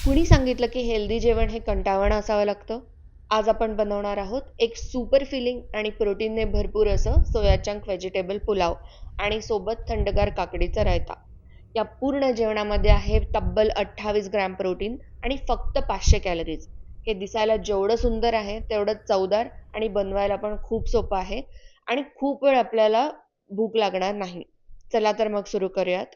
कुणी सांगितलं की हेल्दी जेवण हे कंटाळवाणं असावं लागतं? आज आपण बनवणार आहोत एक सुपर फिलिंग आणि प्रोटीनने भरपूर असं सोया चंक व्हेजिटेबल पुलाव आणि सोबत थंडगार काकडीचा रायता. या पूर्ण जेवणामध्ये आहे तब्बल 28 ग्रॅम प्रोटीन आणि फक्त 500 कॅलरीज. हे दिसायला जेवढं सुंदर आहे तेवढंच चवदार आणि बनवायला पण खूप सोपं आहे आणि खूप वेळ आपल्याला भूक लागणार नाही. चला तर मग सुरू करूयात.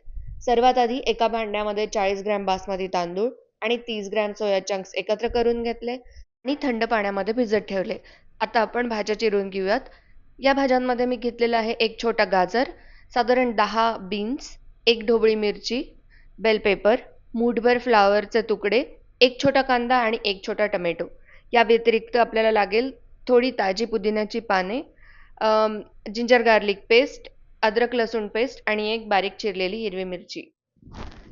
सर्वात आधी एका भांड्यामध्ये 40 ग्रॅम बासमती तांदूळ आणि 30 ग्रॅम सोया चंक्स एकत्र करून घेतले आणि थंड पाण्यामध्ये भिजत ठेवले. आता आपण भाज्या चिरून घेऊयात. या भाज्यांमध्ये मी घेतलेला आहे एक छोटा गाजर, साधारण 10 बीन्स, एक ढोबळी मिरची, बेल पेपर, मूठभर फ्लावरचे तुकडे, एक छोटा कांदा आणि एक छोटा टोमॅटो. या व्यतिरिक्त आपल्याला लागेल थोडी ताजी पुदिन्याची पाने, जिंजर गार्लिक पेस्ट, अद्रक लसूण पेस्ट आणि एक बारीक चिरलेली हिरवी मिरची.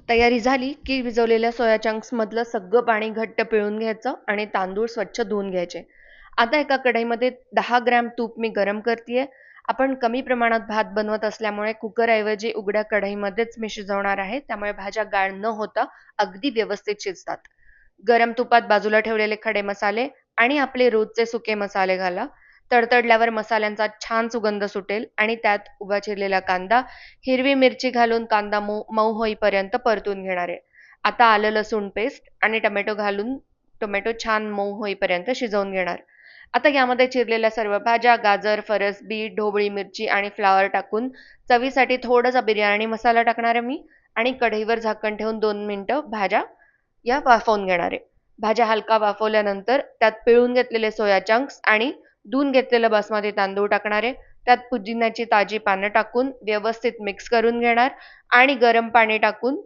तयारी झाली की भिजवलेल्या सोया चंक्समधलं सगळं पाणी घट्ट पिळून घ्यायचं आणि तांदूळ स्वच्छ धुवून घ्यायचे. आता एका कढईमध्ये 10 ग्रॅम तूप मी गरम करतेय. आपण कमी प्रमाणात भात बनवत असल्यामुळे कुकरऐवजी उघड्या कढईमध्येच मी शिजवणार आहे. त्यामुळे भाज्या गाळ न होता अगदी व्यवस्थित शिजतात. गरम तुपात बाजूला ठेवलेले खडे मसाले आणि आपले रोजचे सुके मसाले घाला. तडतडल्यावर मसाल्यांचा छान सुगंध सुटेल आणि त्यात उभा चिरलेला कांदा, हिरवी मिरची घालून कांदा मऊ होईपर्यंत परतून घेणार आहे. आता आलं लसूण पेस्ट आणि टोमॅटो घालून टोमॅटो छान मऊ होईपर्यंत शिजवून घेणार. आता यामध्ये चिरलेल्या सर्व भाज्या, गाजर, फरस, बीट, ढोबळी मिरची आणि फ्लावर टाकून चवीसाठी थोडासा बिर्याणी मसाला टाकणार आहे मी आणि कढईवर झाकण ठेवून 2 मिनिटं भाज्या या वाफवून घेणार आहे. भाज्या हलका वाफवल्यानंतर त्यात पिळून घेतलेले सोया चंक्स आणि धुवून घेतलेलं बासमती तांदूळ टाकणार आहे. त्यात पुदिन्याची ताजी पानं टाकून व्यवस्थित मिक्स करून घेणार आणि गरम पाणी टाकून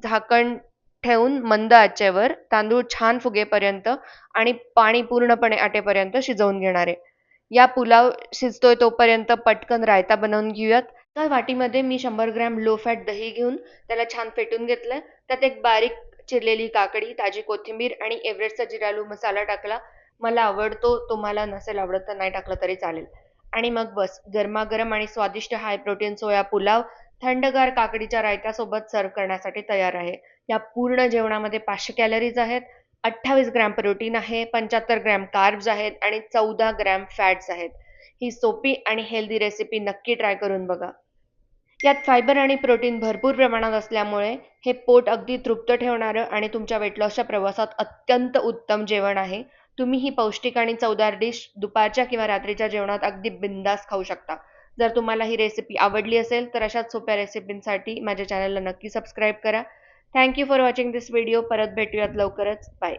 झाकण ठेवून मंद आचेवर तांदूळ छान फुगेपर्यंत आणि पाणी पूर्णपणे आटेपर्यंत शिजवून घेणार आहे. या पुलाव शिजतोय तोपर्यंत पटकन रायता बनवून घेऊयात. त्या वाटीमध्ये मी 100 ग्रॅम लो फॅट दही घेऊन त्याला छान फेटून घेतलंय. त्यात एक बारीक चिरलेली काकडी, ताजी कोथिंबीर आणि एव्हरेस्टचा जिरालू मसाला टाकला. मला आवडतो, तुम्हाला नसेल आवडत तर नाही टाकलं तरी चालेल. आणि मग बस गरमागरम आणि स्वादिष्ट हाय प्रोटीन सोया पुलाव थंडगार काकडीच्या रायत्यासोबत सर्व्ह करण्यासाठी तयार आहे. या पूर्ण जेवणामध्ये 500 कॅलरीज आहेत, 28 ग्रॅम प्रोटीन आहे, 75 ग्रॅम कार्ब्स आहेत आणि 14 ग्रॅम फॅट्स आहेत. ही सोपी आणि हेल्दी रेसिपी नक्की ट्राय करून बघा. यात फायबर आणि प्रोटीन भरपूर प्रमाणात असल्यामुळे हे पोट अगदी तृप्त ठेवणारं आणि तुमच्या वेट लॉसच्या प्रवासात अत्यंत उत्तम जेवण आहे. तुम्ही ही पौष्टिक आणि चवदार डिश दुपारच्या किंवा रात्रीच्या जेवणात अगदी बिंदास खाऊ शकता. जर तुम्हाला ही रेसिपी आवडली असेल तर अशाच सोप्या रेसिपींसाठी माझ्या चॅनलला नक्की सबस्क्राईब करा. Thank you for watching this video. परत भेटूयात लवकरच. बाय.